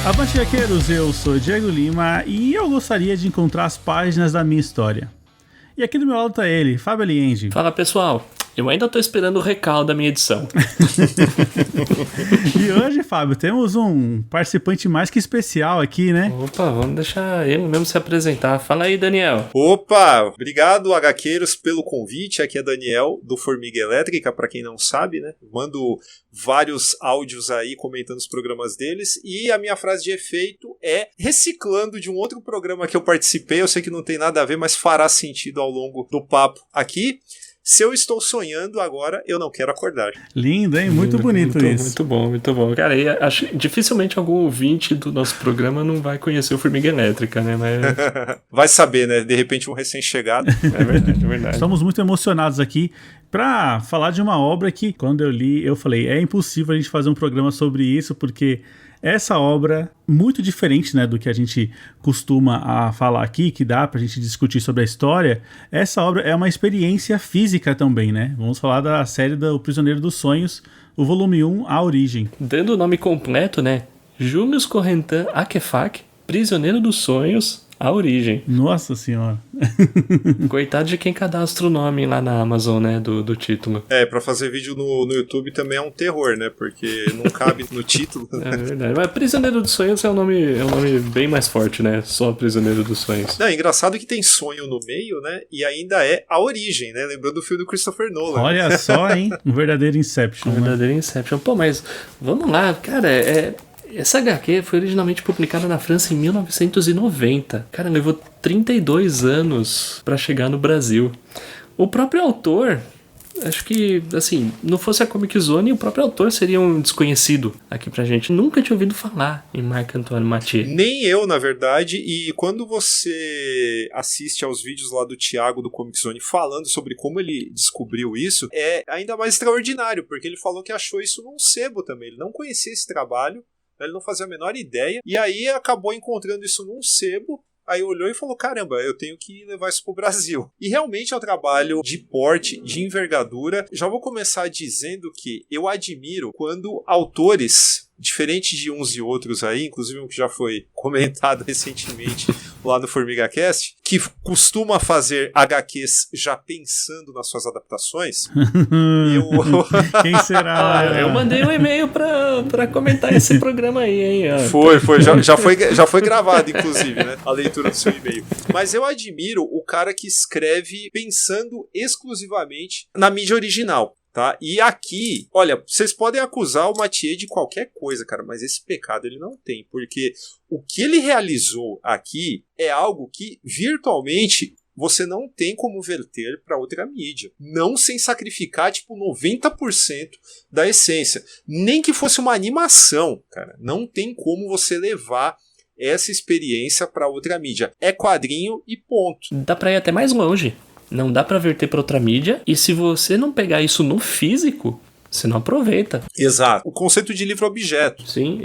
Abaixequeiros, eu sou Diego Lima e eu gostaria de encontrar as páginas da minha história. E aqui do meu lado tá ele, Fábio Aliengi. Fala pessoal, eu ainda tô esperando o recall da minha edição. E hoje, Fábio, temos um participante mais que especial aqui, né? Opa, vamos deixar ele mesmo se apresentar. Fala aí, Daniel. Opa, obrigado, HQeiros, pelo convite. Aqui é Daniel, do Formiga Elétrica, pra quem não sabe, né? Mando vários áudios aí comentando os programas deles. E a minha frase de efeito é reciclando de um outro programa que eu participei. Eu sei que não tem nada a ver, mas fará sentido ao longo do papo aqui. Se eu estou sonhando agora, eu não quero acordar. Lindo, hein? Muito bonito isso. Muito bom, muito bom. Cara, acho dificilmente algum ouvinte do nosso programa não vai conhecer o Formiga Elétrica, né? Mas... Vai saber, né? De repente um recém-chegado. É verdade, é verdade. Estamos muito emocionados aqui para falar de uma obra que, quando eu li, eu falei, é impossível a gente fazer um programa sobre isso, porque essa obra, muito diferente, né, do que a gente costuma a falar aqui, que dá pra gente discutir sobre a história, essa obra é uma experiência física também, né? Vamos falar da série do Prisioneiro dos Sonhos, o volume 1, A Origem. Dando o nome completo, né? Julius Correntin Akefak, Prisioneiro dos Sonhos, A Origem. Nossa senhora. Coitado de quem cadastra o nome lá na Amazon, né, do título. É, pra fazer vídeo no YouTube também é um terror, né? Porque não cabe no título. É verdade. Mas Prisioneiro dos Sonhos é um nome bem mais forte, né? Só Prisioneiro dos Sonhos. Não, é engraçado que tem sonho no meio, né? E ainda é A Origem, né? Lembrando do filme do Christopher Nolan. Olha só, hein? Um verdadeiro Inception. Um verdadeiro Inception. Pô, mas vamos lá, cara, essa HQ foi originalmente publicada na França em 1990. Cara, levou 32 anos pra chegar no Brasil. O próprio autor, acho que, assim, não fosse a Comic Zone, o próprio autor seria um desconhecido aqui pra gente. Nunca tinha ouvido falar em Marc-Antoine Mathieu. Nem eu, na verdade, e quando você assiste aos vídeos lá do Thiago do Comic Zone falando sobre como ele descobriu isso, é ainda mais extraordinário, porque ele falou que achou isso num sebo também. Ele não conhecia esse trabalho, ele não fazia a menor ideia, e aí acabou encontrando isso num sebo, aí olhou e falou, caramba, eu tenho que levar isso pro Brasil. E realmente é um trabalho de porte, de envergadura. Já vou começar dizendo que eu admiro quando autores, diferente de uns e outros aí, inclusive um que já foi comentado recentemente lá no Formiga Cast, que costuma fazer HQs já pensando nas suas adaptações. Quem será? Eu mandei um e-mail pra comentar esse programa aí, hein? Foi, já foi gravado, inclusive, né? A leitura do seu e-mail. Mas eu admiro o cara que escreve pensando exclusivamente na mídia original. Tá? E aqui, olha, vocês podem acusar o Mathieu de qualquer coisa, cara, mas esse pecado ele não tem, porque o que ele realizou aqui é algo que virtualmente você não tem como verter para outra mídia, não sem sacrificar tipo 90% da essência, nem que fosse uma animação, cara, não tem como você levar essa experiência para outra mídia, é quadrinho e ponto. Dá pra ir até mais longe. Não dá pra verter pra outra mídia. E se você não pegar isso no físico, você não aproveita. Exato. O conceito de livro-objeto. Sim,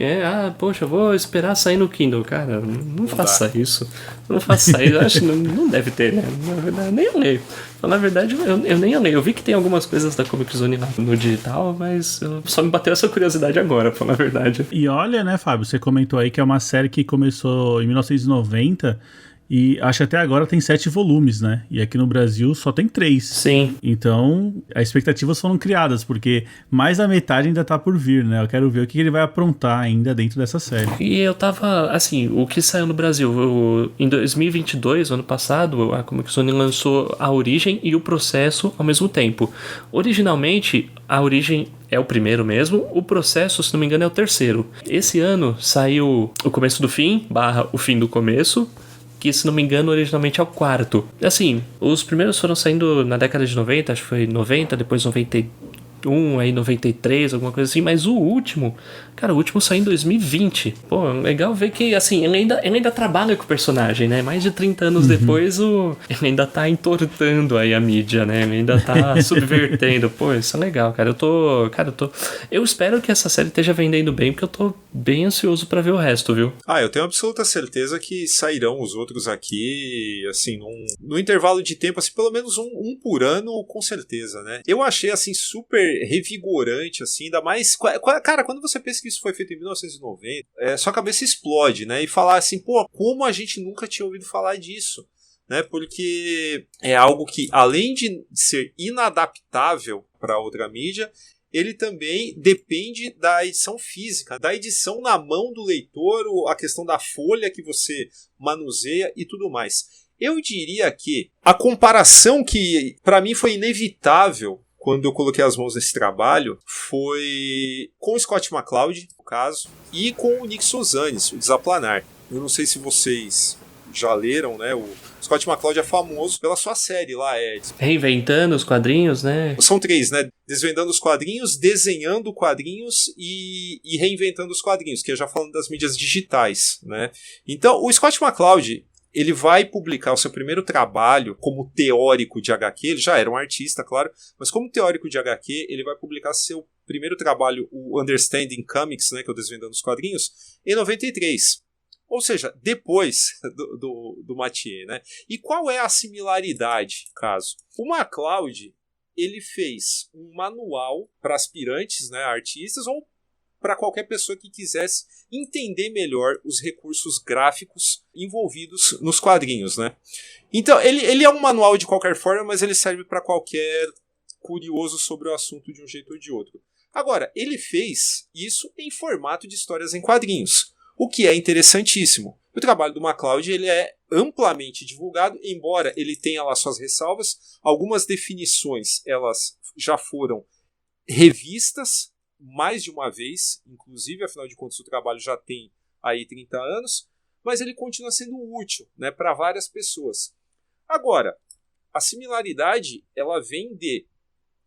poxa, eu vou esperar sair no Kindle. Cara, não faça isso. Não faça isso. Eu acho que não deve ter, né? Na verdade, nem eu leio. Na verdade, eu nem leio. Eu vi que tem algumas coisas da Comic Zone lá no digital, mas só me bateu essa curiosidade agora, pra falar a verdade. E olha, né, Fábio, você comentou aí que é uma série que começou em 1990... E acho que até agora tem 7 volumes, né? E aqui no Brasil só tem 3. Sim. Então, as expectativas foram criadas, porque mais da metade ainda tá por vir, né? Eu quero ver o que ele vai aprontar ainda dentro dessa série. E eu tava, assim, o que saiu no Brasil? Em 2022, ano passado, a Comic Zone lançou A Origem e O Processo ao mesmo tempo. Originalmente, A Origem é o primeiro mesmo, o Processo, se não me engano, é o terceiro. Esse ano saiu O Começo do Fim, / O Fim do Começo, que, se não me engano, originalmente é o quarto. Assim, os primeiros foram saindo na década de 90, acho que foi 90, depois 91, aí 93, alguma coisa assim, mas o último saiu em 2020. Pô, legal ver que, assim, ele ainda trabalha com o personagem, né? Mais de 30 anos depois, ele ainda tá entortando aí a mídia, né? Ele ainda tá subvertendo. Pô, isso é legal, cara. Eu espero que essa série esteja vendendo bem, porque eu tô bem ansioso pra ver o resto, viu? Eu tenho absoluta certeza que sairão os outros aqui, assim, num intervalo de tempo, assim, pelo menos um por ano, com certeza, né? Eu achei, assim, super revigorante, assim, ainda mais... Cara, quando você pensa que isso foi feito em 1990, sua cabeça explode, né? E falar assim, pô, como a gente nunca tinha ouvido falar disso? Né? Porque é algo que, além de ser inadaptável para outra mídia, ele também depende da edição física, da edição na mão do leitor, a questão da folha que você manuseia e tudo mais. Eu diria que a comparação que, para mim, foi inevitável quando eu coloquei as mãos nesse trabalho foi com o Scott McCloud, no caso, e com o Nick Souzanes, o Desaplanar. Eu não sei se vocês já leram, né? O Scott McCloud é famoso pela sua série lá, Reinventando os quadrinhos, né? São 3, né? Desvendando os quadrinhos, desenhando quadrinhos e reinventando os quadrinhos, que é já falando das mídias digitais, né? Então, o Scott McCloud, ele vai publicar o seu primeiro trabalho como teórico de HQ, ele já era um artista, claro, mas como teórico de HQ, ele vai publicar seu primeiro trabalho, o Understanding Comics, né, que é o Desvendando os Quadrinhos, em 93. Ou seja, depois do Mathieu, né? E qual é a similaridade, caso? O McCloud, ele fez um manual para aspirantes, né, artistas, ou para qualquer pessoa que quisesse entender melhor os recursos gráficos envolvidos nos quadrinhos, né? Então, ele é um manual de qualquer forma, mas ele serve para qualquer curioso sobre o assunto de um jeito ou de outro. Agora, ele fez isso em formato de histórias em quadrinhos, o que é interessantíssimo. O trabalho do McCloud, ele é amplamente divulgado, embora ele tenha lá suas ressalvas. Algumas definições, elas já foram revistas mais de uma vez, inclusive, afinal de contas, o trabalho já tem aí 30 anos, mas ele continua sendo útil, né, para várias pessoas. Agora, a similaridade, ela vem de...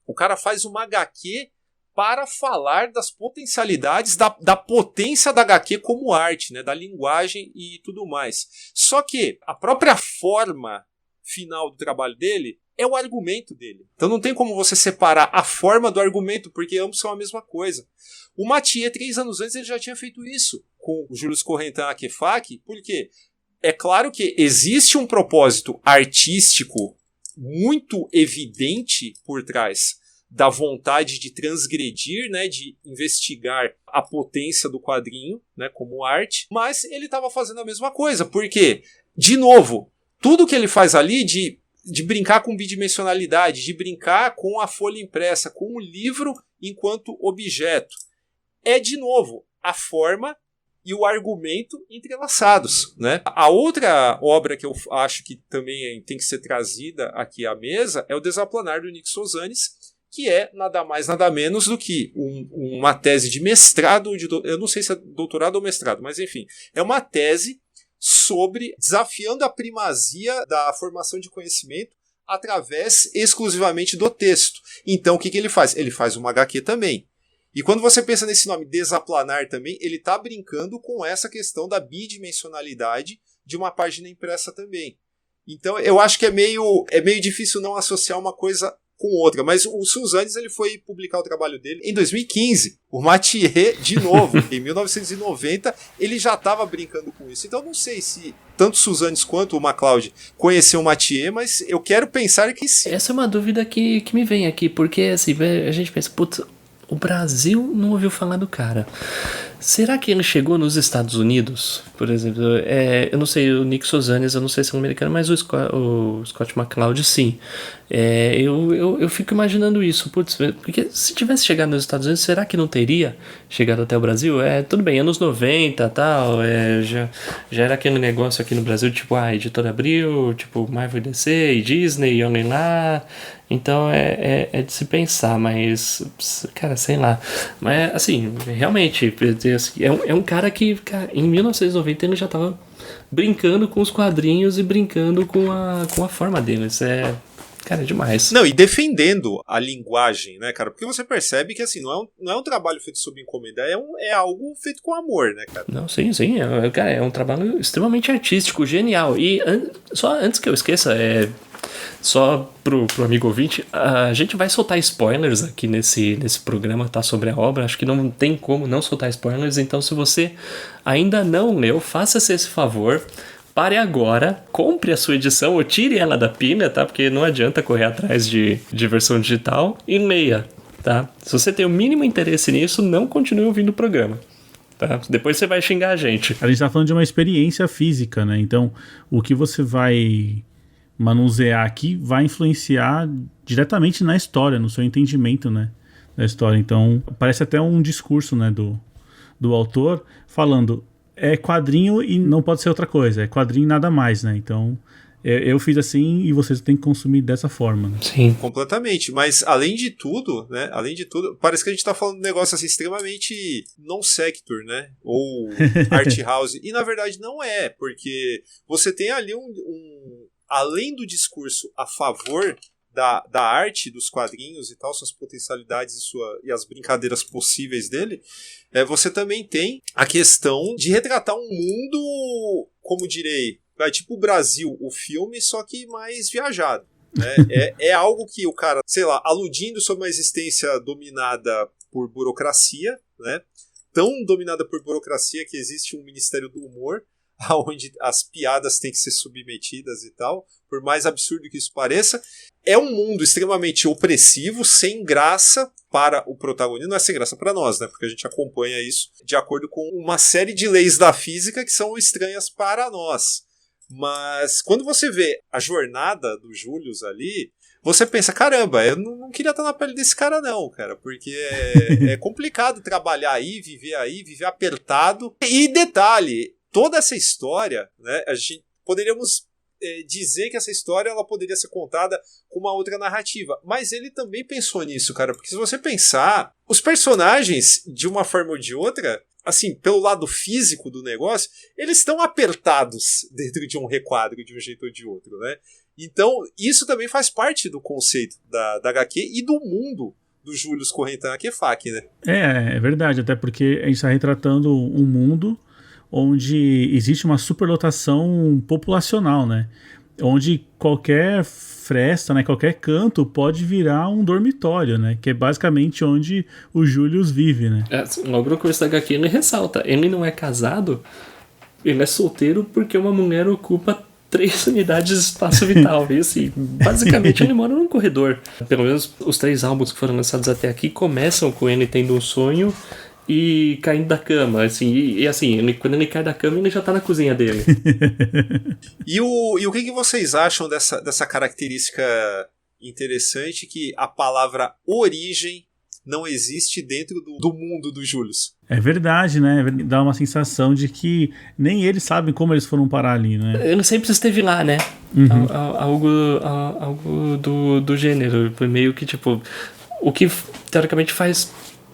O cara faz uma HQ para falar das potencialidades, da potência da HQ como arte, né, da linguagem e tudo mais. Só que a própria forma final do trabalho dele é o argumento dele. Então não tem como você separar a forma do argumento, porque ambos são a mesma coisa. O Mathieu, 3 anos antes, ele já tinha feito isso com o Julius Correntin Akefak, porque é claro que existe um propósito artístico muito evidente por trás da vontade de transgredir, né, de investigar a potência do quadrinho, né, como arte, mas ele estava fazendo a mesma coisa, porque, de novo, tudo que ele faz ali de brincar com bidimensionalidade, de brincar com a folha impressa, com o livro enquanto objeto, é, de novo, a forma e o argumento entrelaçados, né? A outra obra que eu acho que também tem que ser trazida aqui à mesa é o Desaplanar, do Nick Souzanes, que é nada mais, nada menos do que uma tese de mestrado, eu não sei se é doutorado ou mestrado, mas enfim, é uma tese sobre desafiando a primazia da formação de conhecimento através exclusivamente do texto. Então, o que ele faz? Ele faz uma HQ também. E quando você pensa nesse nome Desaplanar também, ele está brincando com essa questão da bidimensionalidade de uma página impressa também. Então, eu acho que é meio difícil não associar uma coisa com outra, mas o Souzanes, ele foi publicar o trabalho dele em 2015. O Mathieu, de novo, em 1990, ele já estava brincando com isso. Então não sei se tanto o Souzanes quanto o McCloud conheceu o Mathieu, mas eu quero pensar que sim. Essa é uma dúvida que me vem aqui, porque assim, a gente pensa, putz, o Brasil não ouviu falar do cara. Será que ele chegou nos Estados Unidos? Por exemplo, eu não sei, o Nick Souzanes, eu não sei se é um americano, mas o Scott McCloud, sim. Eu fico imaginando isso. Putz, porque se tivesse chegado nos Estados Unidos, será que não teria chegado até o Brasil? Tudo bem, anos 90 e tal, já era aquele negócio aqui no Brasil, tipo, Editora Abril, tipo, Marvel e DC, e Disney, e olhem lá. Então é de se pensar, mas, cara, sei lá. Mas, assim, realmente, é um cara que, cara, em 1990 ele já tava brincando com os quadrinhos e brincando com a forma dele. Isso cara, é demais. Não, e defendendo a linguagem, né, cara? Porque você percebe que, assim, não é um trabalho feito sob encomenda, é algo feito com amor, né, cara? Não, sim. Cara, é um trabalho extremamente artístico, genial. E só antes que eu esqueça, só pro amigo ouvinte, a gente vai soltar spoilers aqui nesse programa, tá, sobre a obra. Acho que não tem como não soltar spoilers. Então, se você ainda não leu, faça-se esse favor. Pare agora, compre a sua edição ou tire ela da pilha, tá? Porque não adianta correr atrás de versão digital e leia. tá? Se você tem o mínimo interesse nisso, não continue ouvindo o programa. Tá? Depois você vai xingar a gente. A gente tá falando de uma experiência física, né? Então, o que você vai manusear aqui vai influenciar diretamente na história, no seu entendimento, né, da história. Então, parece até um discurso, né, do autor falando, é quadrinho e não pode ser outra coisa, é quadrinho e nada mais, né? Então, eu fiz assim e vocês têm que consumir dessa forma, né? Sim. Completamente. Mas, além de tudo, parece que a gente tá falando de um negócio assim, extremamente non-sector, né? Ou art house. E, na verdade, não é, porque você tem ali além do discurso a favor da arte, dos quadrinhos e tal, suas potencialidades e as brincadeiras possíveis dele, você também tem a questão de retratar um mundo, como direi, tipo o Brasil, o filme, só que mais viajado. Né? É algo que o cara, sei lá, aludindo sobre uma existência dominada por burocracia, né? Tão dominada por burocracia que existe um Ministério do Humor, onde as piadas têm que ser submetidas e tal, por mais absurdo que isso pareça. É um mundo extremamente opressivo, sem graça para o protagonista. Não é sem graça para nós, né? Porque a gente acompanha isso de acordo com uma série de leis da física que são estranhas para nós. Mas quando você vê a jornada do Július ali, você pensa, caramba, eu não queria estar na pele desse cara não, cara, porque é complicado trabalhar aí, viver apertado. E detalhe, toda essa história, né, poderíamos dizer que essa história ela poderia ser contada com uma outra narrativa, mas ele também pensou nisso, cara, porque se você pensar, os personagens, de uma forma ou de outra, assim, pelo lado físico do negócio, eles estão apertados dentro de um requadro de um jeito ou de outro, né? Então, isso também faz parte do conceito da HQ e do mundo do Július Correntan Akefak, né? É verdade, até porque a gente está retratando um mundo onde existe uma superlotação populacional, né? Onde qualquer fresta, né, qualquer canto pode virar um dormitório, né? Que é basicamente onde o Július vive, né? Logo no começo da HQ ele ressalta, ele não é casado, ele é solteiro porque uma mulher ocupa 3 unidades de espaço vital. E assim, basicamente ele mora num corredor. Pelo menos os 3 álbuns que foram lançados até aqui começam com ele tendo um sonho e caindo da cama, assim, e assim, quando ele cai da cama, ele já tá na cozinha dele. E o que vocês acham dessa característica interessante que a palavra origem não existe dentro do mundo do Július? É verdade, né? Dá uma sensação de que nem eles sabem como eles foram parar ali, né? Ele sempre esteve lá, né? Uhum. Algo do gênero, meio que tipo, o que teoricamente faz,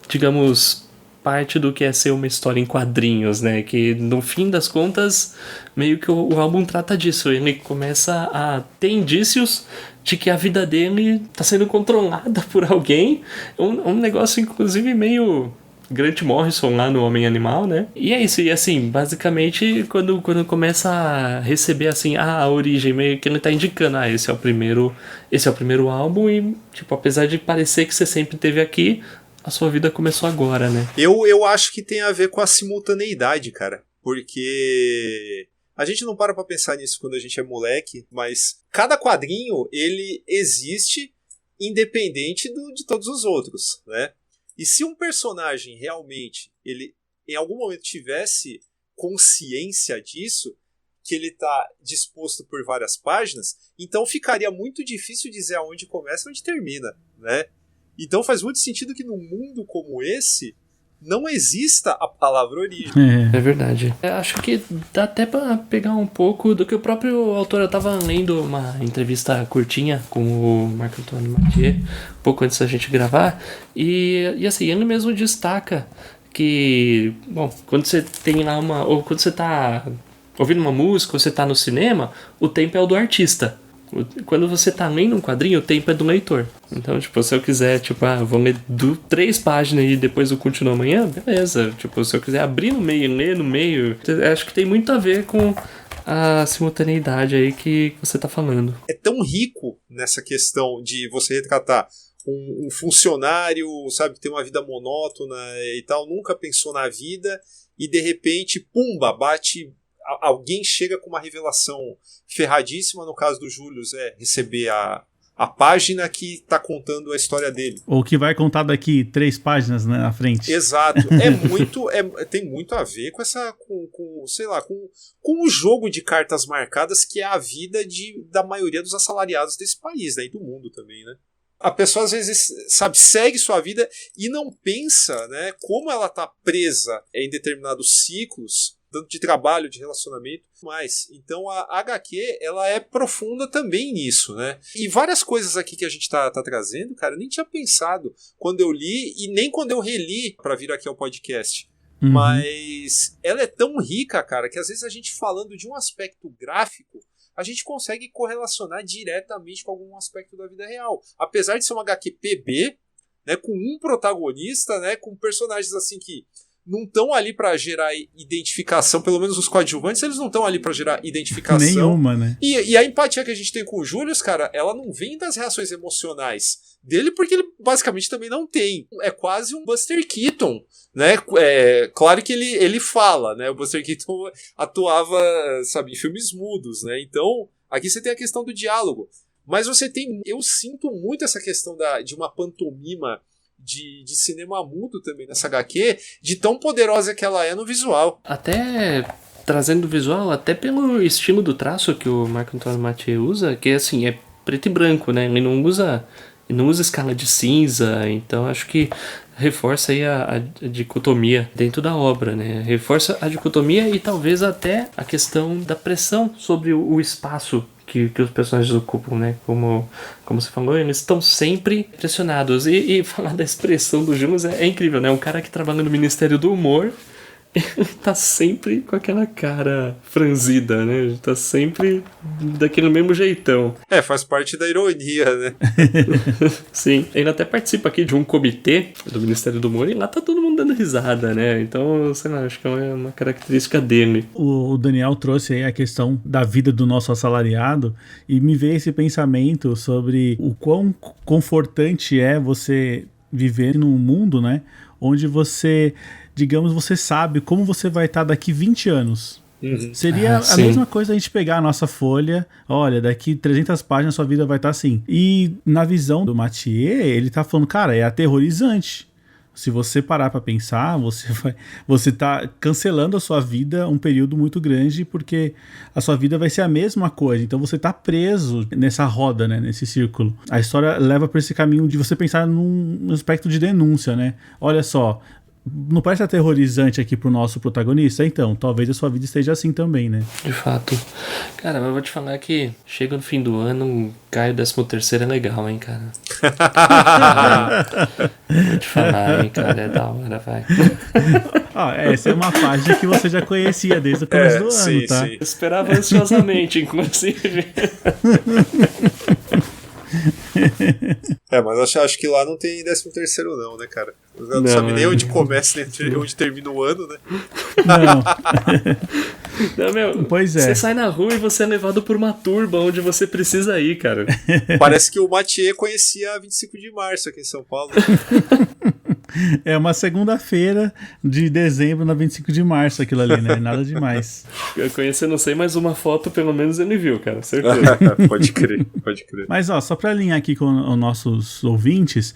digamos, parte do que é ser uma história em quadrinhos, né? Que no fim das contas, meio que o álbum trata disso. Ele começa a ter indícios de que a vida dele tá sendo controlada por alguém. Um negócio, inclusive, meio Grant Morrison lá no Homem-Animal, né? E é isso, e assim, basicamente, quando começa a receber, assim, a origem, meio que ele tá indicando, esse é o primeiro álbum e, tipo, apesar de parecer que você sempre esteve aqui, a sua vida começou agora, né? Eu acho que tem a ver com a simultaneidade, cara. Porque a gente não para pra pensar nisso quando a gente é moleque, mas cada quadrinho, ele existe independente de todos os outros, né? E se um personagem realmente, ele em algum momento tivesse consciência disso, que ele tá disposto por várias páginas, então ficaria muito difícil dizer aonde começa e onde termina, né? Então faz muito sentido que num mundo como esse não exista a palavra origem. É verdade. Eu acho que dá até pra pegar um pouco do que o próprio autor... Eu tava lendo uma entrevista curtinha com o Marco Antônio Mathieu, um pouco antes da gente gravar, e assim, ele mesmo destaca que, bom, quando você tem lá ou quando você tá ouvindo uma música, ou você tá no cinema, o tempo é o do artista. Quando você tá lendo um quadrinho, o tempo é do leitor. Então, tipo, se eu quiser, tipo, vou ler 3 páginas e depois eu continuo amanhã, beleza. Tipo, se eu quiser abrir no meio e ler no meio, acho que tem muito a ver com a simultaneidade aí que você tá falando. É tão rico nessa questão de você retratar um funcionário, sabe, que tem uma vida monótona e tal, nunca pensou na vida e de repente, pumba, alguém chega com uma revelação ferradíssima. No caso do Július, receber a a página que tá contando a história dele. Ou que vai contar daqui 3 páginas, né, na frente. Exato. Tem muito a ver com essa, sei lá, com o jogo de cartas marcadas que é a vida da maioria dos assalariados desse país, né, e do mundo também, né? A pessoa às vezes, sabe, segue sua vida e não pensa, né, como ela tá presa em determinados ciclos, tanto de trabalho, de relacionamento, mais. Então a HQ, ela é profunda também nisso, né? E várias coisas aqui que a gente tá trazendo, cara, eu nem tinha pensado quando eu li e nem quando eu reli para vir aqui ao podcast. Uhum. Mas ela é tão rica, cara, que às vezes a gente falando de um aspecto gráfico, a gente consegue correlacionar diretamente com algum aspecto da vida real. Apesar de ser uma HQ PB, né, com um protagonista, né, com personagens assim que não estão ali para gerar identificação, pelo menos os coadjuvantes, eles não estão ali para gerar identificação. Nenhuma, né? E a empatia que a gente tem com o Julius, cara, ela não vem das reações emocionais dele, porque ele basicamente também não tem. É quase um Buster Keaton, né? Claro que ele fala, né? O Buster Keaton atuava, sabe, em filmes mudos, né? Então, aqui você tem a questão do diálogo. Mas eu sinto muito essa questão de uma pantomima de cinema mudo também nessa HQ, de tão poderosa que ela é no visual. Até trazendo o visual, até pelo estilo do traço que o Marc-Antoine Mathieu usa, que assim, é preto e branco, né? Ele não usa escala de cinza, então acho que reforça aí a dicotomia dentro da obra, né? Reforça a dicotomia e talvez até a questão da pressão sobre o espaço que os personagens ocupam, né? Como você falou, eles estão sempre pressionados. E falar da expressão do Julius é incrível, né? Um cara que trabalha no Ministério do Humor, ele tá sempre com aquela cara franzida, né? Ele tá sempre daquele mesmo jeitão. Faz parte da ironia, né? Sim, ele até participa aqui de um comitê do Ministério do Humor e lá tá todo mundo dando risada, né? Então, sei lá, acho que é uma característica dele. O Daniel trouxe aí a questão da vida do nosso assalariado e me veio esse pensamento sobre o quão confortante é você viver num mundo, né? Onde você, digamos, você sabe como você vai estar daqui 20 anos. Uhum. Seria a sim. mesma coisa a gente pegar a nossa folha, olha, daqui 300 páginas sua vida vai estar assim. E na visão do Mathieu, ele tá falando, cara, é aterrorizante. Se você parar pra pensar, você tá cancelando a sua vida um período muito grande, porque a sua vida vai ser a mesma coisa. Então você tá preso nessa roda, né, nesse círculo. A história leva pra esse caminho de você pensar num aspecto de denúncia, né? Olha só, não parece aterrorizante aqui pro nosso protagonista? Então, talvez a sua vida esteja assim também, né? De fato. Cara, mas eu vou te falar que chega no fim do ano, cai o 13º é legal, hein, cara? Vou te falar, hein, cara, é da hora, vai. Essa é uma página que você já conhecia desde o começo do ano, tá? Sim. Esperava ansiosamente, inclusive. Mas acho que lá não tem 13º não, né, cara? Não sabe nem onde começa nem onde termina o ano, né? Não, meu, pois é. Você sai na rua e você é levado por uma turba onde você precisa ir, cara. Parece que o Mathieu conhecia 25 de março aqui em São Paulo. É uma segunda-feira de dezembro na 25 de março aquilo ali, né? Nada demais. Eu conheci, não sei, mas uma foto pelo menos ele viu, cara, certeza. Pode crer. Mas, só pra alinhar aqui com os nossos ouvintes,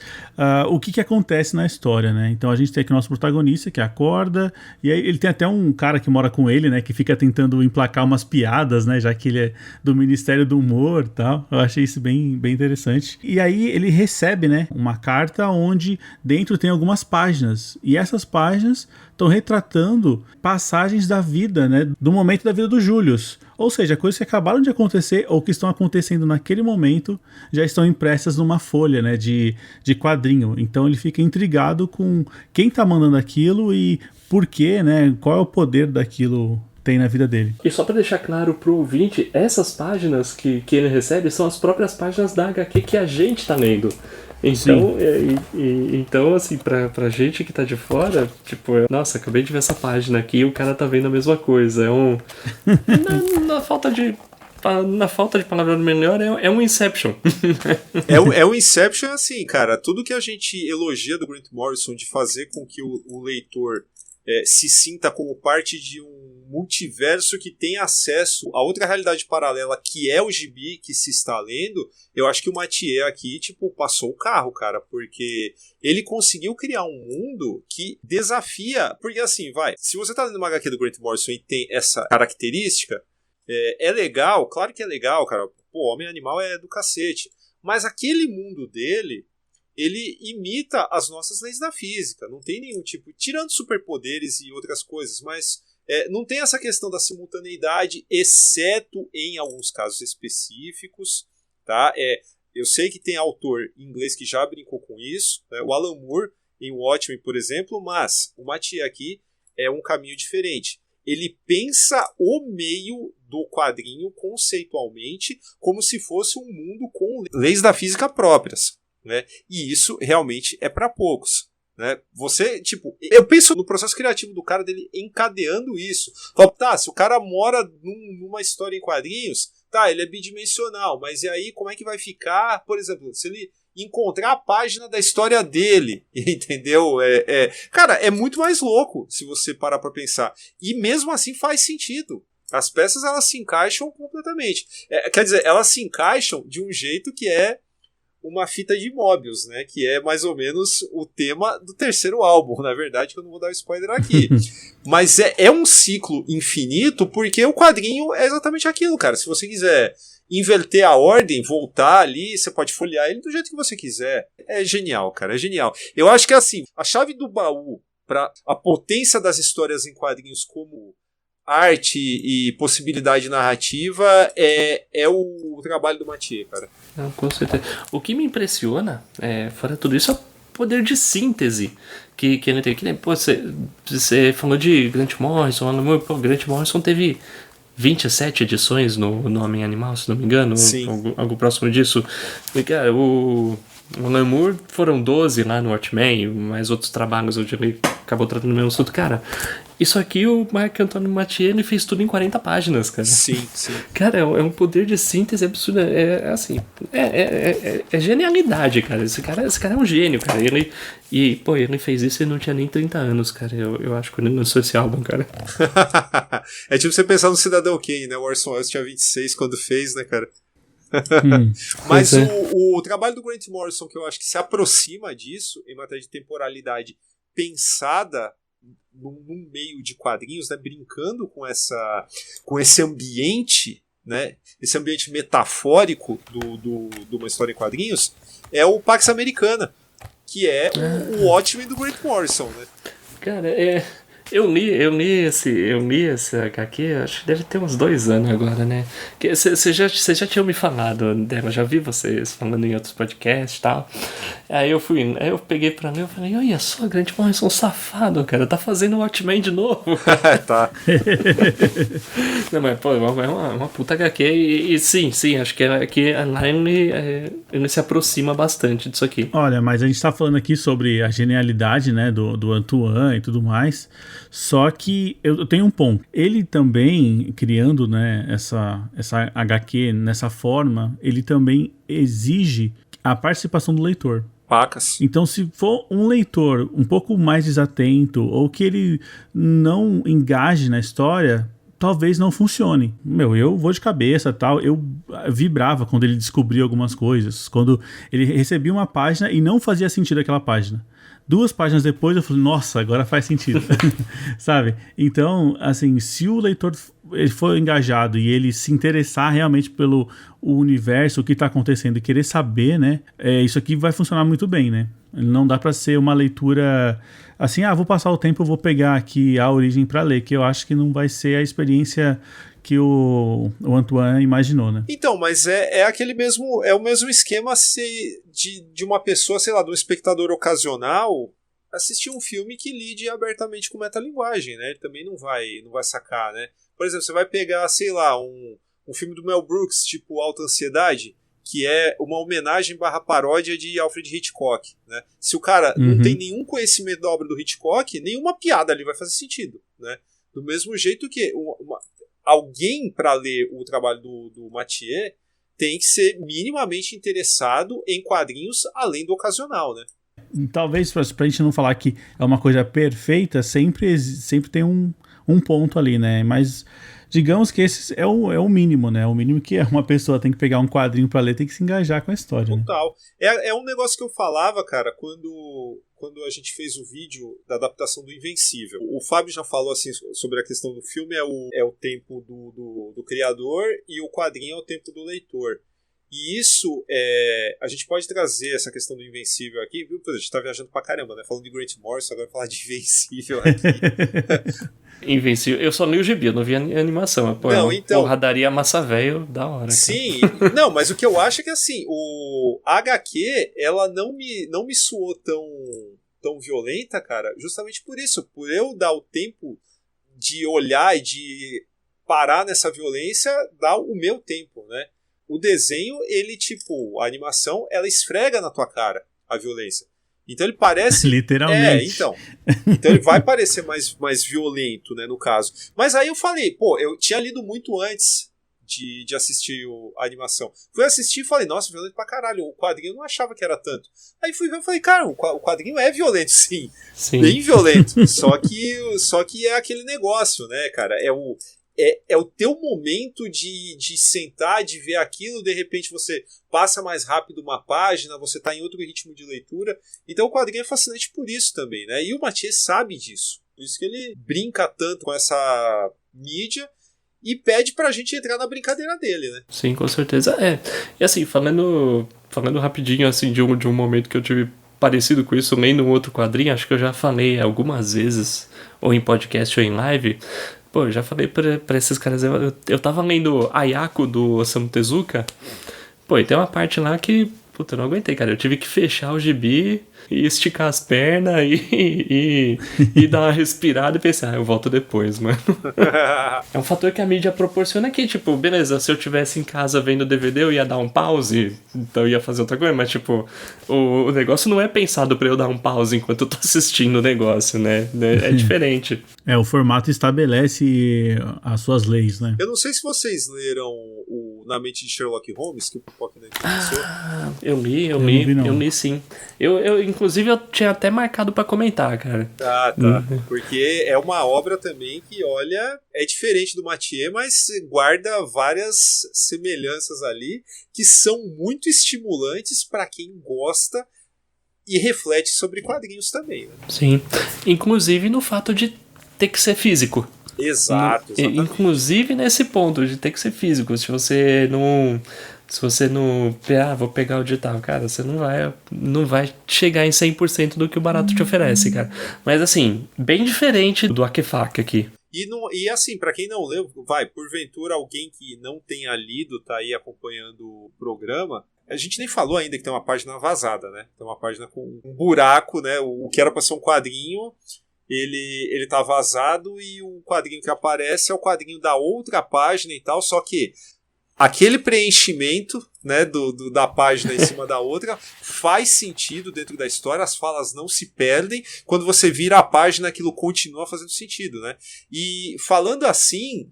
o que acontece na história, né? Então a gente tem aqui o nosso protagonista que acorda, e aí ele tem até um cara que mora com ele, né? Que fica tentando emplacar umas piadas, né? Já que ele é do Ministério do Humor e tal. Eu achei isso bem, bem interessante. E aí ele recebe, né? Uma carta onde dentro tem algumas páginas, e essas páginas estão retratando passagens da vida, né, do momento da vida do Julius, ou seja, coisas que acabaram de acontecer ou que estão acontecendo naquele momento já estão impressas numa folha, né, de quadrinho. Então ele fica intrigado com quem está mandando aquilo e por quê, né, qual é o poder daquilo tem na vida dele. E só pra deixar claro pro ouvinte, essas páginas que ele recebe são as próprias páginas da HQ que a gente tá lendo. Então, então assim, pra gente que tá de fora, tipo, nossa, acabei de ver essa página aqui e o cara tá vendo a mesma coisa. Na falta de palavra melhor, é um Inception. É um Inception, assim, cara. Tudo que a gente elogia do Grant Morrison de fazer com que o leitor se sinta como parte de um multiverso que tem acesso a outra realidade paralela que é o gibi que se está lendo, eu acho que o Mathieu aqui, tipo, passou o carro, cara, porque ele conseguiu criar um mundo que desafia, porque assim, se você tá lendo uma HQ do Grant Morrison e tem essa característica, é legal, claro que é legal, cara, pô, Homem-Animal é do cacete, mas aquele mundo dele, ele imita as nossas leis da física, não tem nenhum tipo, tirando superpoderes e outras coisas, mas não tem essa questão da simultaneidade, exceto em alguns casos específicos, tá? Eu sei que tem autor em inglês que já brincou com isso, né? O Alan Moore em Watchmen, por exemplo, mas o Mathieu aqui é um caminho diferente. Ele pensa o meio do quadrinho conceitualmente como se fosse um mundo com leis da física próprias, né? E isso realmente é para poucos, né? Você, tipo, eu penso no processo criativo do cara, dele encadeando isso. Fala, tá, se o cara mora numa história em quadrinhos, tá, ele é bidimensional, mas e aí como é que vai ficar, por exemplo, se ele encontrar a página da história dele, entendeu? Cara, é muito mais louco se você parar pra pensar. E mesmo assim faz sentido. As peças, elas se encaixam completamente. Quer dizer, elas se encaixam de um jeito que é uma fita de Mobius, né? Que é mais ou menos o tema do terceiro álbum, na verdade, que eu não vou dar spoiler aqui. Mas é um ciclo infinito, porque o quadrinho é exatamente aquilo, cara. Se você quiser inverter a ordem, voltar ali, você pode folhear ele do jeito que você quiser. É genial, cara, é genial. Eu acho que assim, a chave do baú para a potência das histórias em quadrinhos como arte e possibilidade narrativa é o trabalho do Mathieu, cara. Não, com certeza. O que me impressiona, fora tudo isso, é o poder de síntese que ele tem. Que nem, pô, você falou de Grant Morrison, Grant Morrison teve 27 edições no Homem-Animal, se não me engano, algo próximo disso. E, cara, o Alan Moore foram 12 lá no Watchmen, mais outros trabalhos onde ele acabou tratando o mesmo assunto. Cara, isso aqui o Marc Antoine Mathieu, ele fez tudo em 40 páginas, cara. Sim. Cara, é um poder de síntese absurdo. É genialidade, cara. Esse cara é um gênio, cara. Ele fez isso e não tinha nem 30 anos, cara. Eu acho que ele lançou esse álbum, cara. É tipo você pensar no Cidadão Kane, né? O Orson Welles tinha 26 quando fez, né, cara? Mas o trabalho do Grant Morrison, que eu acho que se aproxima disso, em matéria de temporalidade pensada num meio de quadrinhos, né, brincando com esse ambiente, né, esse ambiente metafórico de uma história em quadrinhos, é o Pax Americana, que é o Watchmen do Grant Morrison, né? Cara, eu li esse HQ, acho que deve ter uns 2 anos agora, né? Você já tinha me falado dela, já vi vocês falando em outros podcasts e tal. Aí eu peguei pra ler, eu falei, olha só, Grant Morrison safado, cara, tá fazendo o Watchmen de novo. Tá. Não, mas pô, é uma puta HQ e sim, acho que lá ele se aproxima bastante disso aqui. Olha, mas a gente tá falando aqui sobre a genialidade, né, do Antoine e tudo mais. Só que eu tenho um ponto. Ele também, criando, né, essa HQ nessa forma, ele também exige a participação do leitor. Pacas. Então, se for um leitor um pouco mais desatento ou que ele não engaje na história, talvez não funcione. Eu vou de cabeça, tal. Eu vibrava quando ele descobria algumas coisas. Quando ele recebia uma página e não fazia sentido aquela página. 2 páginas depois eu falei, nossa, agora faz sentido. Sabe? Então, assim, se o leitor ele for engajado e ele se interessar realmente pelo universo, o que está acontecendo e querer saber, né? Isso aqui vai funcionar muito bem, né? Não dá para ser uma leitura assim, vou passar o tempo, eu vou pegar aqui a origem para ler, que eu acho que não vai ser a experiência que o Antoine imaginou, né? Então, mas é o mesmo esquema de uma pessoa, sei lá, de um espectador ocasional assistir um filme que lide abertamente com metalinguagem, né? Ele também não vai sacar, né? Por exemplo, você vai pegar, sei lá, um filme do Mel Brooks, tipo Alta Ansiedade, que é uma homenagem / paródia de Alfred Hitchcock, né? Se o cara não tem nenhum conhecimento da obra do Hitchcock, nenhuma piada ali vai fazer sentido, né? Do mesmo jeito que alguém, para ler o trabalho do Mathieu, tem que ser minimamente interessado em quadrinhos além do ocasional, né? talvez pra gente não falar que é uma coisa perfeita, sempre tem um ponto ali, né? Mas digamos que esse é o mínimo, né? O mínimo que uma pessoa tem que pegar um quadrinho pra ler, tem que se engajar com a história. Total. Né? É um negócio que eu falava, cara, quando a gente fez o vídeo da adaptação do Invencível. O Fábio já falou assim sobre a questão do filme, é o tempo do criador e o quadrinho é o tempo do leitor. E isso, a gente pode trazer essa questão do Invencível aqui, viu? A gente tá viajando pra caramba, né? Falando de Grant Morrison, agora falar de Invencível aqui. Invencível. Eu só li o gibi, eu não vi a animação. Pô, não, então... Porradaria massa velho, da hora. Sim, não, mas o que eu acho é que assim, o HQ, ela não me soou tão violenta, cara, justamente por isso, por eu dar o tempo de olhar e de parar nessa violência, dar o meu tempo, né? O desenho, ele, tipo, a animação, ela esfrega na tua cara a violência. Então ele parece... Literalmente. Então ele vai parecer mais violento, né, no caso. Mas aí eu falei, pô, eu tinha lido muito antes de assistir a animação. Fui assistir e falei, nossa, violento pra caralho. O quadrinho eu não achava que era tanto. Aí fui ver e falei, cara, o quadrinho é violento, sim. Bem violento. Só que é aquele negócio, né, cara? É o teu momento de sentar, de ver aquilo, de repente você passa mais rápido uma página, você está em outro ritmo de leitura. Então o quadrinho é fascinante por isso também, né? E o Mathieu sabe disso. Por isso que ele brinca tanto com essa mídia e pede pra gente entrar na brincadeira dele, né? Sim, com certeza. E assim, falando rapidinho assim, de um momento que eu tive parecido com isso, nem no outro quadrinho, acho que eu já falei algumas vezes, ou em podcast ou em live. Pô, eu já falei pra esses caras, eu tava lendo Ayako do Osamu Tezuka, pô, e tem uma parte lá que, puta, eu não aguentei, cara, eu tive que fechar o gibi e esticar as pernas e dar uma respirada e pensar, eu volto depois, mano. É um fator que a mídia proporciona que, tipo, beleza, se eu tivesse em casa vendo DVD eu ia dar um pause, então eu ia fazer outra coisa, mas, tipo, o negócio não é pensado pra eu dar um pause enquanto eu tô assistindo o negócio, né? É diferente. O formato estabelece as suas leis, né? Eu não sei se vocês leram o Na Mente de Sherlock Holmes, que o Pipoca ainda começou. Eu li sim. Inclusive, eu tinha até marcado pra comentar, cara. Tá. Porque é uma obra também que, olha, é diferente do Mathieu, mas guarda várias semelhanças ali que são muito estimulantes pra quem gosta e reflete sobre quadrinhos também, né? Sim. Inclusive no fato de ter que ser físico. Exato. Inclusive nesse ponto de ter que ser físico. Se você não vou pegar o digital, cara, você não vai chegar em 100% do que o barato te oferece, cara. Mas assim, bem diferente do Akefak aqui. E assim, pra quem não leu, porventura alguém que não tenha lido, tá aí acompanhando o programa, a gente nem falou ainda que tem uma página vazada, né? Tem uma página com um buraco, né? O que era pra ser um quadrinho, ele tá vazado e o quadrinho que aparece é o quadrinho da outra página e tal, só que aquele preenchimento, né, da página em cima da outra faz sentido dentro da história, as falas não se perdem, quando você vira a página aquilo continua fazendo sentido, né? E falando assim,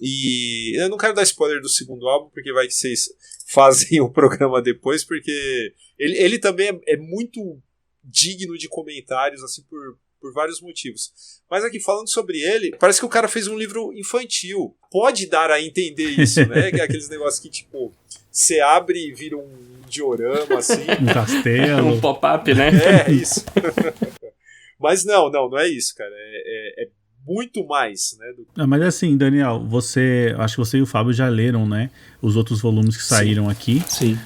e eu não quero dar spoiler do segundo álbum, porque vai que vocês fazem o programa depois, porque ele também é muito digno de comentários, assim, por vários motivos. Mas aqui, falando sobre ele, parece que o cara fez um livro infantil. Pode dar a entender isso, né? Que é aqueles negócios que, tipo, você abre e vira um diorama, assim. Um castelo. Um pop-up, né? É, isso. Mas não é isso, cara. É muito mais, né? Mas assim, Daniel, acho que você e o Fábio já leram, né? Os outros volumes que saíram aqui. Sim.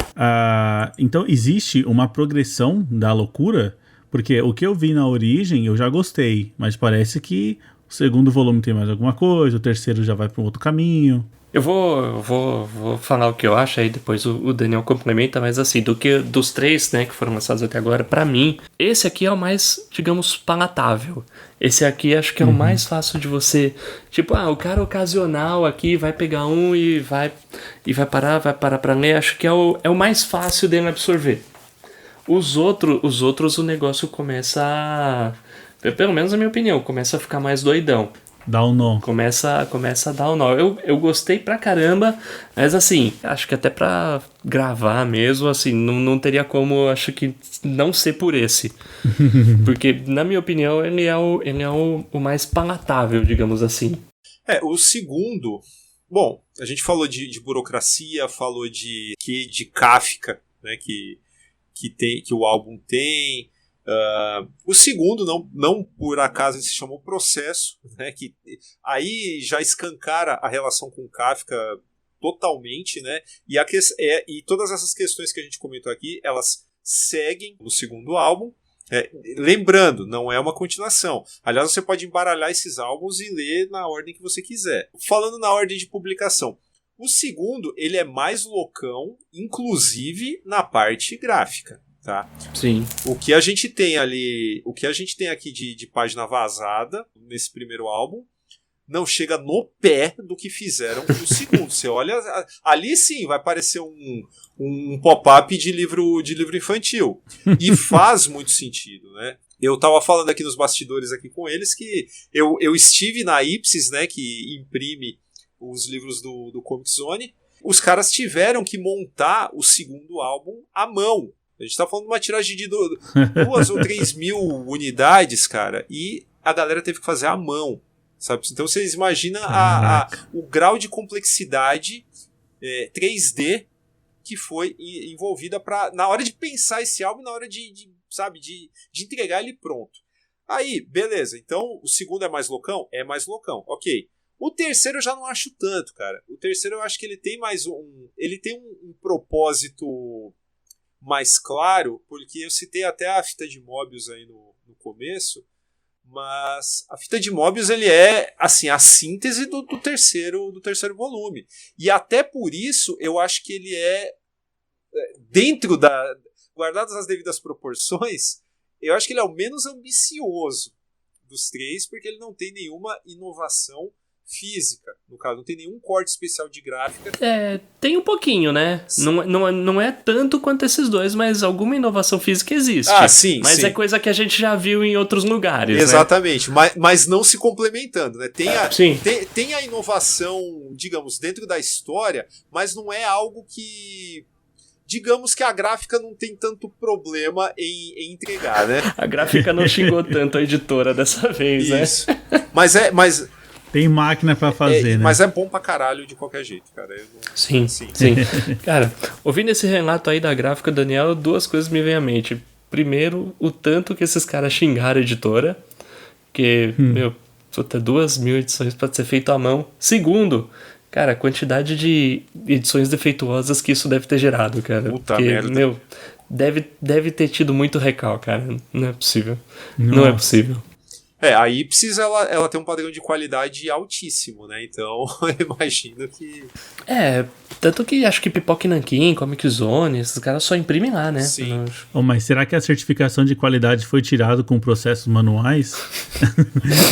Então, existe uma progressão da loucura? Porque o que eu vi na origem, eu já gostei, mas parece que o segundo volume tem mais alguma coisa, o terceiro já vai para um outro caminho. Eu vou falar o que eu acho, aí depois o Daniel complementa, mas assim, dos três, né, que foram lançados até agora, pra mim, esse aqui é o mais, digamos, palatável. Esse aqui acho que é o mais fácil de você, tipo, o cara ocasional aqui vai pegar um e vai parar pra ler, acho que é o mais fácil dele absorver. Os outros o negócio começa a, pelo menos na minha opinião, começa a ficar mais doidão. Dá um nó. Começa a dar um nó. Eu gostei pra caramba, mas assim, acho que até pra gravar mesmo, assim, não teria como, acho que não ser por esse. Porque, na minha opinião, ele é o mais palatável, digamos assim. O segundo... Bom, a gente falou de burocracia, falou de Kafka, né, que o álbum tem. O segundo, não por acaso ele se chamou Processo, né, que aí já escancara a relação com Kafka totalmente, né, e todas essas questões que a gente comentou aqui, elas seguem no segundo álbum. Lembrando, não é uma continuação. Aliás, você pode embaralhar esses álbuns e ler na ordem que você quiser. Falando na ordem de publicação, o segundo ele é mais loucão, inclusive na parte gráfica. Tá? Sim. O que a gente tem aqui de página vazada nesse primeiro álbum não chega no pé do que fizeram no segundo. Você olha, ali sim vai parecer um pop-up de livro infantil. E faz muito sentido, né? Eu tava falando aqui nos bastidores aqui com eles que eu estive na Ipsis, né, que imprime os livros do Comic Zone. Os caras tiveram que montar o segundo álbum à mão. A gente tá falando de uma tiragem de 2 ou 3 mil unidades, cara, e a galera teve que fazer à mão, sabe? Então vocês imaginam o grau de complexidade 3D que foi envolvida na hora de pensar esse álbum, na hora de entregar ele pronto. Aí, beleza, então o segundo é mais loucão? É mais loucão, ok. O terceiro eu já não acho tanto, cara. O terceiro eu acho que ele tem um propósito mais claro, porque eu citei até a fita de Mobius aí no começo, mas a fita de Mobius ele é assim, a síntese do terceiro volume. E até por isso eu acho que ele é guardadas as devidas proporções, eu acho que ele é o menos ambicioso dos três, porque ele não tem nenhuma inovação física, no caso, não tem nenhum corte especial de gráfica. Tem um pouquinho, né? Não é tanto quanto esses dois, mas alguma inovação física existe. Sim. Mas sim. É coisa que a gente já viu em outros lugares. Exatamente, né? mas não se complementando, né? Tem a inovação, digamos, dentro da história, mas não é algo que... Digamos que a gráfica não tem tanto problema em entregar, né? A gráfica não xingou tanto a editora dessa vez, Isso. né? Mas tem máquina pra fazer, né? Mas é bom pra caralho de qualquer jeito, cara. Sim. Cara, ouvindo esse relato aí da gráfica, Daniel, 2 coisas me vêm à mente. Primeiro, o tanto que esses caras xingaram a editora, que, 2.000 edições pra ser feito à mão. Segundo, cara, a quantidade de edições defeituosas que isso deve ter gerado, cara. Puta merda. Deve ter tido muito recal, cara. Não é possível. Nossa. Não é possível. A Ipsis, ela tem um padrão de qualidade altíssimo, né? Então, eu imagino que... Tanto que acho que Pipoca e Nanquim, Comic Zone, esses caras só imprimem lá, né? Sim. Mas será que a certificação de qualidade foi tirada com processos manuais?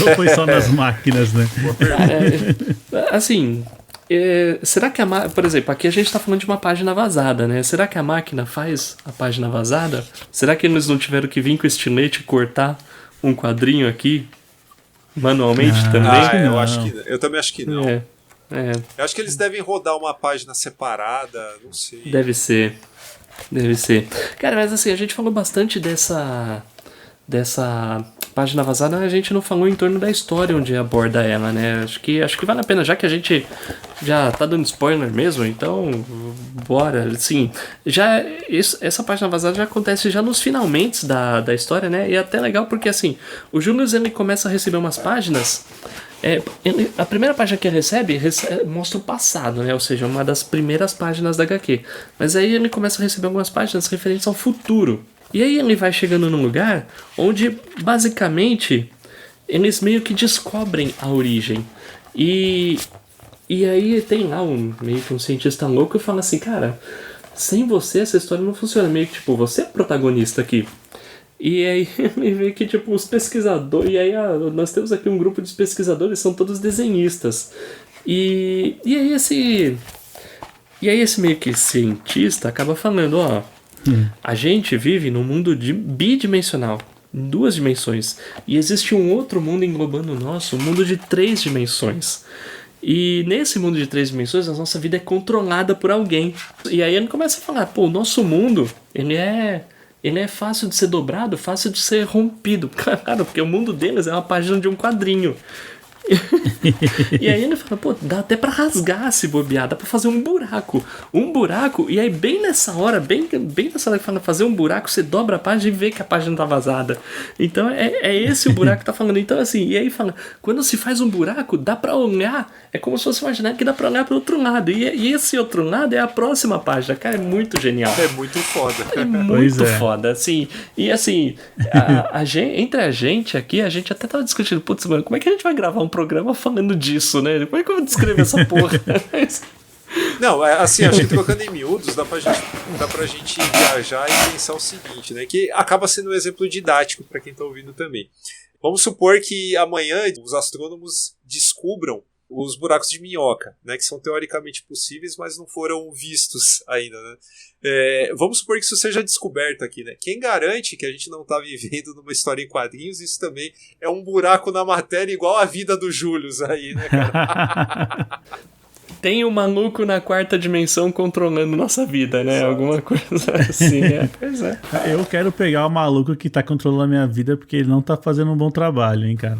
Ou foi só nas máquinas, né? Assim... será que por exemplo, aqui a gente tá falando de uma página vazada, né? Será que a máquina faz a página vazada? Será que eles não tiveram que vir com estilete e cortar um quadrinho aqui manualmente também? Eu também acho que não. Eu acho que eles devem rodar uma página separada, não sei. Deve ser. Cara, mas assim, a gente falou bastante dessa página vazada, a gente não falou em torno da história onde aborda ela, né? Acho que vale a pena, já que a gente já tá dando spoiler mesmo, então bora, assim, essa página vazada já acontece já nos finalmente da história, né? E é até legal porque, assim, o Julius, ele começa a receber umas páginas, a primeira página que ele recebe mostra o passado, né? Ou seja, uma das primeiras páginas da HQ, mas aí ele começa a receber algumas páginas referentes ao futuro. E aí ele vai chegando num lugar onde, basicamente, eles meio que descobrem a origem. E aí tem lá meio que um cientista louco que fala assim, cara, sem você essa história não funciona. Meio que, tipo, você é o protagonista aqui. E aí ele vê que, tipo, os pesquisadores... E aí nós temos aqui um grupo de pesquisadores, são todos desenhistas. E aí esse meio que cientista acaba falando, a gente vive num mundo bidimensional. em 2 dimensões. E existe um outro mundo englobando o nosso, um mundo de 3 dimensões. E nesse mundo de 3 dimensões, a nossa vida é controlada por alguém. E aí ele começa a falar, pô, o nosso mundo, ele é fácil de ser dobrado, fácil de ser rompido. Cara, porque o mundo deles é uma página de um quadrinho. E aí ele fala, pô, dá até pra rasgar se bobear, dá pra fazer um buraco, e aí bem nessa hora que fala fazer um buraco, você dobra a página e vê que a página tá vazada. Então é esse o buraco que tá falando. Então assim, e aí fala, quando se faz um buraco, dá pra olhar, é como se fosse imaginar que dá pra olhar pro outro lado, e esse outro lado é a próxima página. Cara, é muito genial. É muito foda. É muito foda, assim. E assim, entre a gente aqui, a gente até tava discutindo, putz, mano, como é que a gente vai gravar um programa falando disso, né? Como é que eu vou descrever essa porra? Não, assim, acho que trocando em miúdos, dá pra gente viajar e pensar o seguinte, né? Que acaba sendo um exemplo didático para quem tá ouvindo também. Vamos supor que amanhã os astrônomos descubram os buracos de minhoca, né, que são teoricamente possíveis, mas não foram vistos ainda, né? Vamos supor que isso seja descoberto aqui, né? Quem garante que a gente não está vivendo numa história em quadrinhos? Isso também é um buraco na matéria igual a vida do Július aí, né, cara? Tem um maluco na 4ª dimensão controlando nossa vida, né? Exato. Alguma coisa assim, pois é. Eu quero pegar o maluco que tá controlando a minha vida porque ele não tá fazendo um bom trabalho, hein, cara?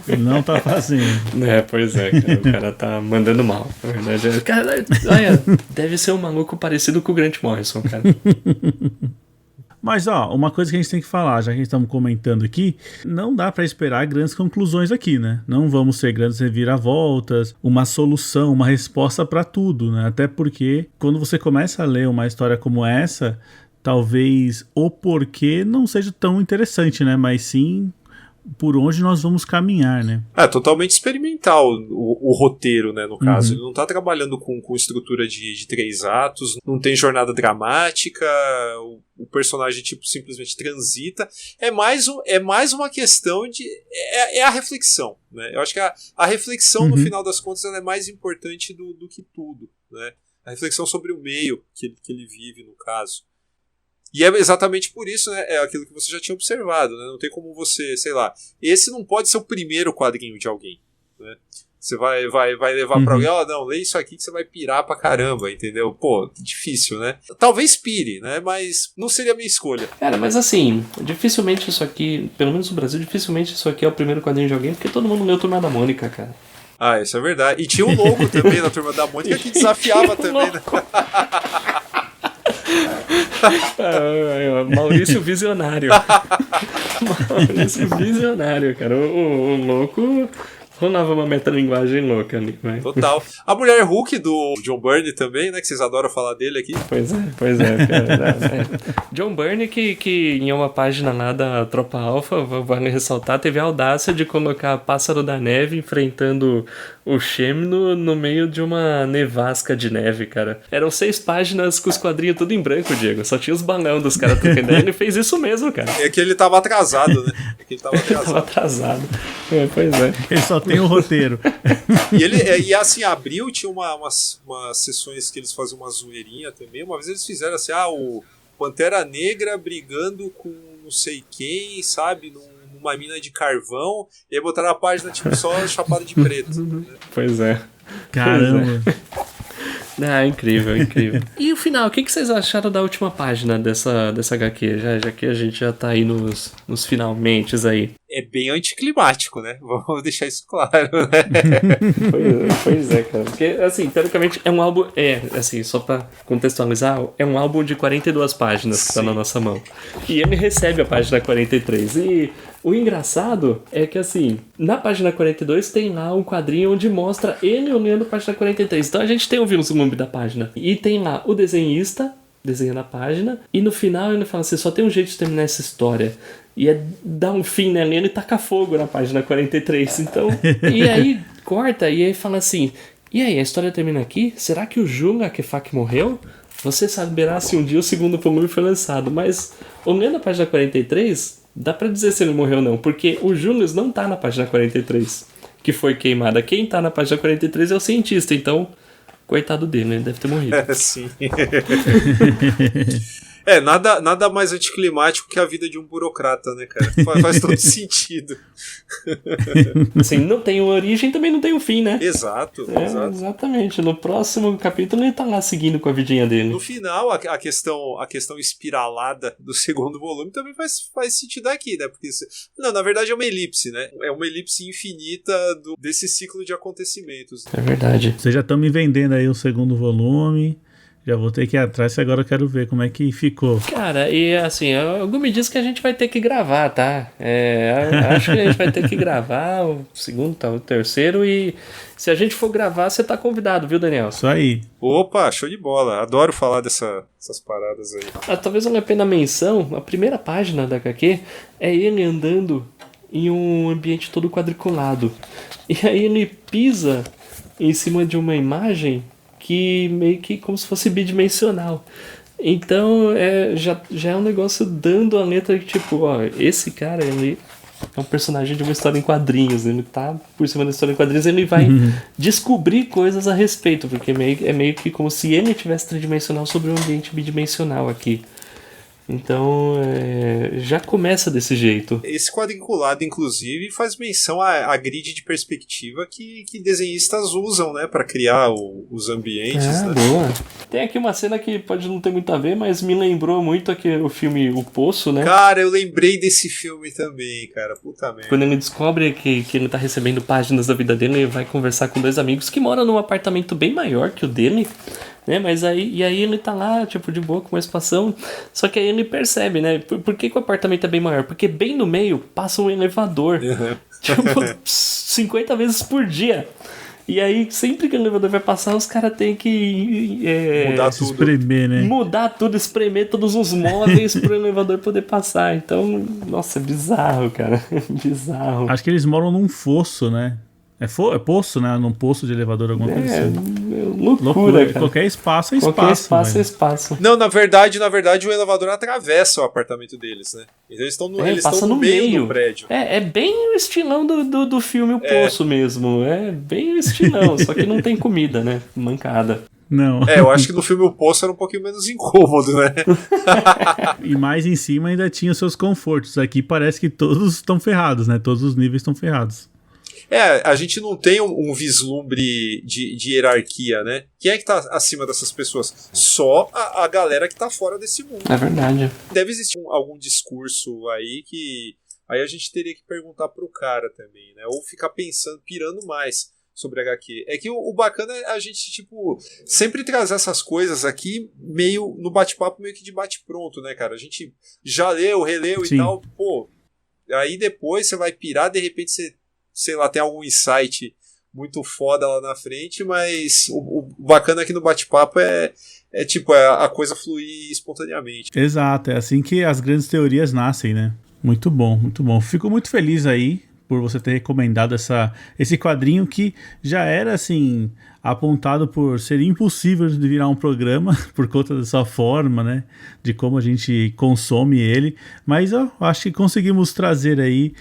Ele não tá fazendo. Pois é, cara. O cara tá mandando mal, na verdade. Cara, olha, deve ser um maluco parecido com o Grant Morrison, cara. Mas, uma coisa que a gente tem que falar, já que a gente estamos comentando aqui, não dá para esperar grandes conclusões aqui, né? Não vamos ter grandes reviravoltas, uma solução, uma resposta para tudo, né? Até porque, quando você começa a ler uma história como essa, talvez o porquê não seja tão interessante, né? Mas sim por onde nós vamos caminhar, né? É totalmente experimental o roteiro, né, no caso. Ele não tá trabalhando com estrutura de 3 atos, não tem jornada dramática, o personagem tipo simplesmente transita. É mais uma questão de... É a reflexão, né? Eu acho que a reflexão, no final das contas, ela é mais importante do que tudo, né? A reflexão sobre o meio que ele vive, no caso. E é exatamente por isso, né? É aquilo que você já tinha observado, né? Não tem como você, sei lá... Esse não pode ser o primeiro quadrinho de alguém, né? Você vai levar pra alguém, não, lê isso aqui que você vai pirar pra caramba, entendeu? Pô, difícil, né? Talvez pire, né? Mas não seria a minha escolha. Cara, mas assim, dificilmente isso aqui, pelo menos no Brasil, dificilmente isso aqui é o primeiro quadrinho de alguém, porque todo mundo leu Turma da Mônica, cara. Ah, isso é verdade. E tinha um logo também na Turma da Mônica que desafiava também, né? Maurício Visionário. Maurício Visionário, cara. O louco rolava uma metalinguagem louca ali. Mas... Total. A Mulher Hulk do John Byrne também, né? Que vocês adoram falar dele aqui. Pois é. John Byrne que em uma página lá da Tropa Alpha, vale ressaltar, teve a audácia de colocar Pássaro da Neve enfrentando o Shemno no meio de uma nevasca de neve, cara. Eram 6 páginas com os quadrinhos tudo em branco, Diego. Só tinha os balão dos caras trocando. Ele fez isso mesmo, cara. É que ele tava atrasado, né? Ele tava atrasado. Pois é. Ele só tem o roteiro. E assim, abril tinha umas sessões que eles faziam uma zoeirinha também. Uma vez eles fizeram assim, o Pantera Negra brigando com não sei quem, sabe? Numa mina de carvão. E aí botaram a página tipo só chapada de preto. Né? Pois é. Caramba. Incrível. E o final, o que vocês acharam da última página dessa HQ? Já que a gente já tá aí nos finalmentes aí. É bem anticlimático, né? Vamos deixar isso claro, né? Pois é, cara. Porque, assim, teoricamente é um álbum... assim, só pra contextualizar, é um álbum de 42 páginas que tá na nossa mão. E ele recebe a página 43. E o engraçado é que, assim, na página 42 tem lá um quadrinho onde mostra ele olhando a página 43. Então a gente tem o vislumbre da página. E tem lá o desenhista desenhando a página. E no final ele fala assim, só tem um jeito de terminar essa história. E é dar um fim nele e tacar fogo na página 43. Então, e aí corta e aí fala assim, e aí, a história termina aqui? Será que o Jun Akefak morreu? Você saberá se um dia o segundo volume foi lançado. Mas, olhando a página 43, dá pra dizer se ele morreu ou não. Porque o Julius não tá na página 43, que foi queimada. Quem tá na página 43 é o cientista, então... Coitado dele, ele deve ter morrido. Sim. Nada mais anticlimático que a vida de um burocrata, né, cara? Faz todo sentido. Assim, não tem uma origem, também não tem um fim, né? Exato. Exatamente. No próximo capítulo ele tá lá seguindo com a vidinha dele. No final, a questão espiralada do segundo volume também faz sentido aqui, né? Porque não, na verdade é uma elipse, né? É uma elipse infinita desse ciclo de acontecimentos. É verdade. Vocês já estão me vendendo aí o segundo volume. Já vou ter que ir atrás, agora eu quero ver como é que ficou. Cara, e assim, algo me diz que a gente vai ter que gravar, tá? Acho que a gente vai ter que gravar o segundo, tá, o terceiro, e se a gente for gravar, você tá convidado, viu, Daniel? Isso aí. Opa, show de bola. Adoro falar dessas paradas aí. Talvez valha a pena a menção, a primeira página da HQ é ele andando em um ambiente todo quadriculado. E aí ele pisa em cima de uma imagem que meio que como se fosse bidimensional. Então já é um negócio dando a letra que tipo, ó, esse cara, ele é um personagem de uma história em quadrinhos, ele tá por cima da história em quadrinhos, ele vai descobrir coisas a respeito, porque é meio que como se ele tivesse tridimensional sobre um ambiente bidimensional aqui. Então, já começa desse jeito. Esse quadriculado, inclusive, faz menção à grid de perspectiva que desenhistas usam, né, para criar os ambientes. Né? Boa. Tem aqui uma cena que pode não ter muito a ver, mas me lembrou muito o filme O Poço, né? Cara, eu lembrei desse filme também, cara. Puta merda. Quando ele descobre que ele tá recebendo páginas da vida dele, ele vai conversar com dois amigos que moram num apartamento bem maior que o dele. Né, mas aí ele tá lá, tipo, de boa, com uma expansão. Só que aí ele percebe, né? Por que o apartamento é bem maior? Porque bem no meio passa um elevador. Tipo, 50 vezes por dia. E aí, sempre que o elevador vai passar, os caras têm que mudar tudo. Espremer, né? Mudar tudo, espremer todos os móveis pro elevador poder passar. Então, nossa, é bizarro, cara. Bizarro. Acho que eles moram num fosso, né? É poço, né? Num poço de elevador, alguma coisa assim. Loucura, cara. Qualquer espaço é espaço. Qualquer espaço velho. é espaço. Não, na verdade, o elevador atravessa o apartamento deles, né? Então eles estão no meio do prédio. É bem o estilão do filme O Poço mesmo. É bem o estilão, só que não tem comida, né? Mancada. Não. Eu acho que no filme O Poço era um pouquinho menos incômodo, né? E mais em cima ainda tinha os seus confortos. Aqui parece que todos estão ferrados, né? Todos os níveis estão ferrados. A gente não tem um vislumbre de hierarquia, né? Quem é que tá acima dessas pessoas? Só a galera que tá fora desse mundo. É verdade. Deve existir algum discurso aí que aí a gente teria que perguntar pro cara também, né? Ou ficar pensando, pirando mais sobre HQ. É que o bacana é a gente, tipo, sempre trazer essas coisas aqui meio no bate-papo, meio que de bate-pronto, né, cara? A gente já leu, releu Sim. E tal, pô. Aí depois você vai pirar, de repente você, sei lá, tem algum insight muito foda lá na frente, mas o bacana aqui no bate-papo é a coisa fluir espontaneamente. Exato, é assim que as grandes teorias nascem, né? Muito bom, muito bom. Fico muito feliz aí por você ter recomendado esse quadrinho que já era, assim, apontado por ser impossível de virar um programa por conta dessa forma, né? De como a gente consome ele. Mas eu acho que conseguimos trazer aí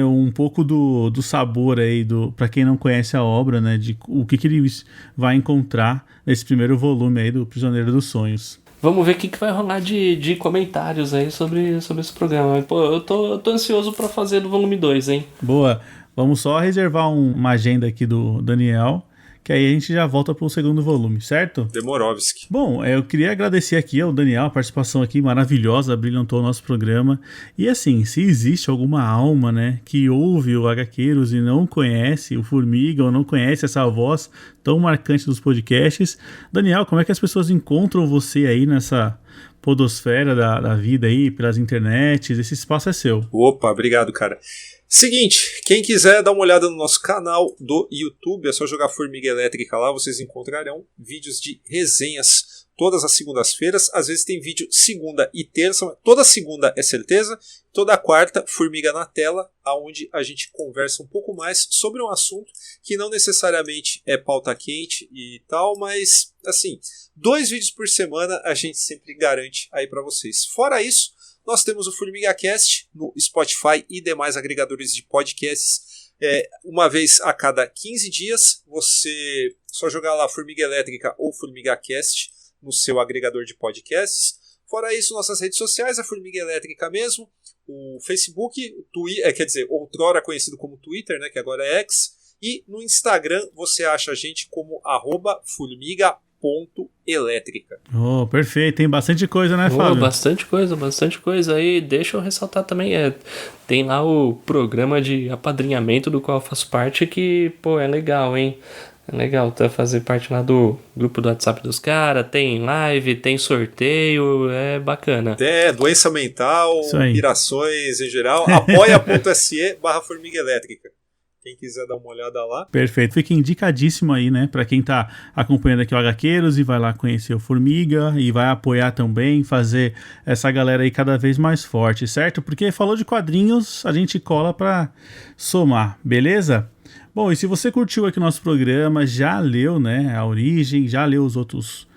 um pouco do sabor aí, para quem não conhece a obra, né? De o que ele vai encontrar nesse primeiro volume aí do Prisioneiro dos Sonhos. Vamos ver o que vai rolar de comentários aí sobre esse programa. Pô, eu tô ansioso pra fazer do volume 2, hein? Boa. Vamos só reservar uma agenda aqui do Daniel, que aí a gente já volta pro segundo volume, certo? Demorovski. Bom, eu queria agradecer aqui ao Daniel, a participação aqui maravilhosa, brilhantou o nosso programa. E assim, se existe alguma alma, né, que ouve o HQueiros e não conhece o Formiga ou não conhece essa voz tão marcante dos podcasts, Daniel, como é que as pessoas encontram você aí nessa podosfera da vida aí, pelas internets? Esse espaço é seu. Opa, obrigado, cara. Seguinte, quem quiser dar uma olhada no nosso canal do YouTube, é só jogar Formiga Elétrica lá, vocês encontrarão vídeos de resenhas todas as segundas-feiras. Às vezes tem vídeo segunda e terça, toda segunda é certeza, toda quarta Formiga na Tela, onde a gente conversa um pouco mais sobre um assunto que não necessariamente é pauta quente e tal, mas assim, 2 vídeos por semana a gente sempre garante aí pra vocês. Fora isso, nós temos o FormigaCast no Spotify e demais agregadores de podcasts. Uma vez a cada 15 dias, você só jogar lá Formiga Elétrica ou FormigaCast no seu agregador de podcasts. Fora isso, nossas redes sociais, a Formiga Elétrica mesmo, o Facebook, quer dizer, outrora conhecido como Twitter, né, que agora é X, e no Instagram você acha a gente como @formiga.elétrica. Oh, perfeito, tem bastante coisa, né, Fábio? Bastante coisa. Aí deixa eu ressaltar também, tem lá o programa de apadrinhamento do qual eu faço parte que, pô, é legal, hein? É legal fazer parte lá do grupo do WhatsApp dos caras, tem live, tem sorteio, é bacana. Doença mental, pirações em geral, apoia.se/Formiga Elétrica. Quem quiser dar uma olhada lá. Perfeito, fica indicadíssimo aí, né, pra quem tá acompanhando aqui o HQueiros e vai lá conhecer o Formiga e vai apoiar também, fazer essa galera aí cada vez mais forte, certo? Porque falou de quadrinhos, a gente cola pra somar, beleza? Bom, e se você curtiu aqui o nosso programa, já leu, né, a origem, já leu os outros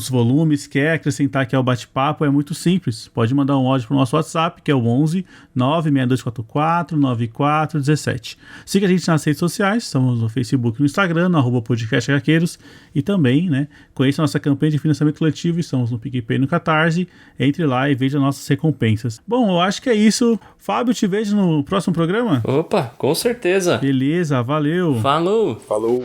volumes, quer acrescentar aqui ao bate-papo, é muito simples. Pode mandar um áudio para o nosso WhatsApp, que é o 11 96244 9417. Siga a gente nas redes sociais, estamos no Facebook e no Instagram, no @podcast HQueiros, e também, né, conheça a nossa campanha de financiamento coletivo, estamos no PicPay e no Catarse, entre lá e veja nossas recompensas. Bom, eu acho que é isso. Fábio, te vejo no próximo programa? Opa, com certeza. Beleza, valeu. Falou. Falou.